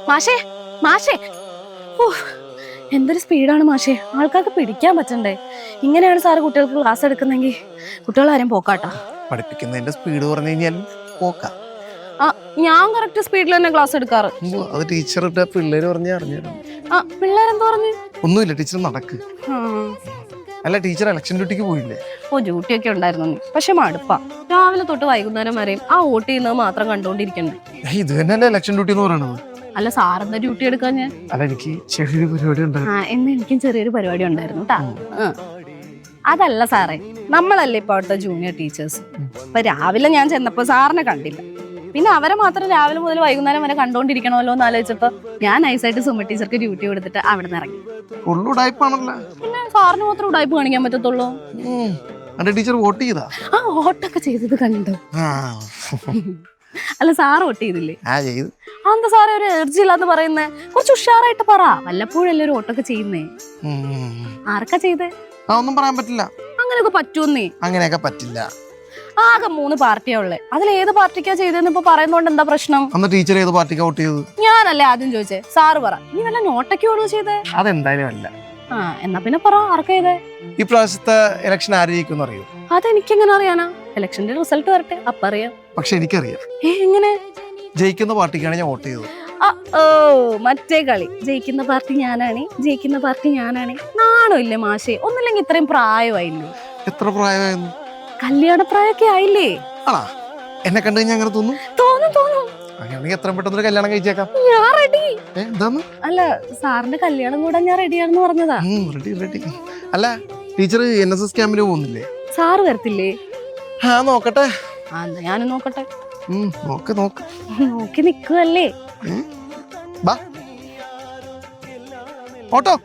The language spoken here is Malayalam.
മാഷേ മാഷേ, എന്തൊരു സ്പീഡാണ് മാഷേ, ആൾക്കാർക്ക് പിടിക്കാൻ പറ്റണ്ടേ. ഇങ്ങനെയാണ് സാറ് കുട്ടികൾക്ക് ക്ലാസ് എടുക്കുന്നെങ്കിൽ കുട്ടികളാരും പോക്കാട്ടോ. പഠിപ്പിക്കുന്നതിന്റെ സ്പീഡ് പറഞ്ഞു കഴിഞ്ഞാൽ പോക്കാം. ഞാൻ കറക്റ്റ് സ്പീഡിൽ തന്നെ ക്ലാസ് എടുക്കാറ്. അത് ടീച്ചറുടെ പിള്ളേര് പറഞ്ഞ അറിഞ്ഞായിരുന്നു. പിള്ളേരെന്താ പറഞ്ഞു? ഒന്നുമില്ല, ടീച്ചർ നടക്ക്. അല്ല, ടീച്ചർ ഇലക്ഷൻ ഡ്യൂട്ടിക്ക് പോയില്ലേ? ഡ്യൂട്ടി ഒക്കെ ഉണ്ടായിരുന്നു, പക്ഷെ മടുപ്പാ. രാവിലെ തൊട്ട് വൈകുന്നേരം വരെയും ആ വോട്ട് ചെയ്യുന്നത് മാത്രം കണ്ടോണ്ടിരിക്കണ്ടേ. ഇത് തന്നെയല്ലേ ഇലക്ഷൻ ഡ്യൂട്ടി എന്ന് പറയണത്. അല്ല, സാറെന്താ ഡ്യൂട്ടി എടുക്കാൻ? ഞാൻ അല്ല, എനിക്ക് ചെറിയൊരു പരിപാടി ഉണ്ടായിരുന്നു. എന്ന് എനിക്കും ചെറിയൊരു പരിപാടി ഉണ്ടായിരുന്നു കേട്ടാ. അതല്ല സാറേ, നമ്മളല്ലേ ഇപ്പൊ അവിടുത്തെ ജൂനിയർ ടീച്ചേഴ്സ്. ഇപ്പൊ രാവിലെ ഞാൻ ചെന്നപ്പോ സാറിനെ കണ്ടില്ല. പിന്നെ അവരെ മാത്രം രാവിലെ മുതൽ വൈകുന്നേരം വരെ കണ്ടോണ്ടിരിക്കണമല്ലോ എന്ന് ആലോചിച്ചപ്പോ ഞാൻ നൈസായിട്ട് സുമ ടീച്ചർക്ക് ഡ്യൂട്ടി കൊടുത്തിട്ട് അവിടെ നിന്ന് ഇറങ്ങി. പിന്നെ സാറിന് മാത്രം ഉടായ്പ കാണിക്കാൻ പറ്റത്തുള്ളൂ. ടീച്ചർ വോട്ട് ചെയ്താ? വോട്ടൊക്കെ ചെയ്തത് കണ്ടു. അല്ല, സാറ് വോട്ട് ചെയ്തില്ലേ? എന്താ സാറേ ഒരു എനർജി ഇല്ലാന്ന് പറയുന്നേ? കുറച്ച് ഉഷാറായിട്ട് പറ. വല്ലപ്പോഴല്ലേ ഒരു വോട്ടൊക്കെ ചെയ്യുന്നേ. ആർക്കാ ചെയ്തേ? ഒന്നും പറയാൻ പറ്റില്ല. അങ്ങനെയൊക്കെ പറ്റൂന്നേ? അങ്ങനെയൊക്കെ പറ്റില്ല. ആകെ 3 പാർട്ടിയാ ഉള്ളേ. അതിൽ ഏത് പാർട്ടിക്കാ ചെയ്തെന്ന് ഇപ്പൊ പറയുന്നോണ്ട് എന്താ പ്രശ്നം? ടീച്ചർ ഏത് പാർട്ടിക്കാ വോട്ട് ചെയ്തത്? ഞാനല്ലേ ആദ്യം ചോദിച്ചേ. സാറ് പറ. നീ വല്ല നോട്ടൊക്കെയോടോ ചെയ്തേ? അതെന്തായാലും അല്ല. എന്നാ പിന്നെ പറ, ആർക്കാ ചെയ്തേ? ഈ പ്രാവശ്യത്തെ ഇലക്ഷൻ ആര് ജയിക്കും അറിയോ? അതെനിക്കെങ്ങനെ അറിയാനാ? ഇലക്ഷന്റെ റിസൾട്ട് വരട്ടെ, അപ്പൊ അറിയാം. പക്ഷെ എനിക്കറിയാം. എങ്ങനെ? ജയിക്കുന്ന പാർട്ടിക്കാണ് ഞാൻ വോട്ട് ചെയ്തത്. മറ്റേ കളി. ജയിക്കുന്ന പാർട്ടി ഞാനാണ്, ജയിക്കുന്ന പാർട്ടി ഞാനാണ്. നാണോ ഇല്ലേ മാഷേ? ഒന്നില്ലെങ്കിൽ ഇത്രയും പ്രായമായില്ലേ? എത്ര പ്രായമായിരുന്നു? കല്യാണ പ്രായമൊക്കെ ആയില്ലേ? എന്നെ കണ്ടു കഴിഞ്ഞാൽ അങ്ങനെ തോന്നും. അങ്ങനെയാണെങ്കിൽ എത്രയും പെട്ടെന്ന് കല്യാണം കഴിച്ചേക്കാം. ഞാൻ റെഡി. എന്താന്ന്? അല്ല, സാറിന്റെ കല്യാണം കൂടാൻ ഞാൻ റെഡിയാണെന്ന് പറഞ്ഞതാ. റെഡി. അല്ല, ടീച്ചർ NSS ക്യാമ്പിന് പോകുന്നില്ലേ? സാറ് വരത്തില്ലേ? നോക്കട്ടെ. ഞാനും നോക്കട്ടെ. നോക്കി നിക്കുവല്ലേ? ഓട്ടോ.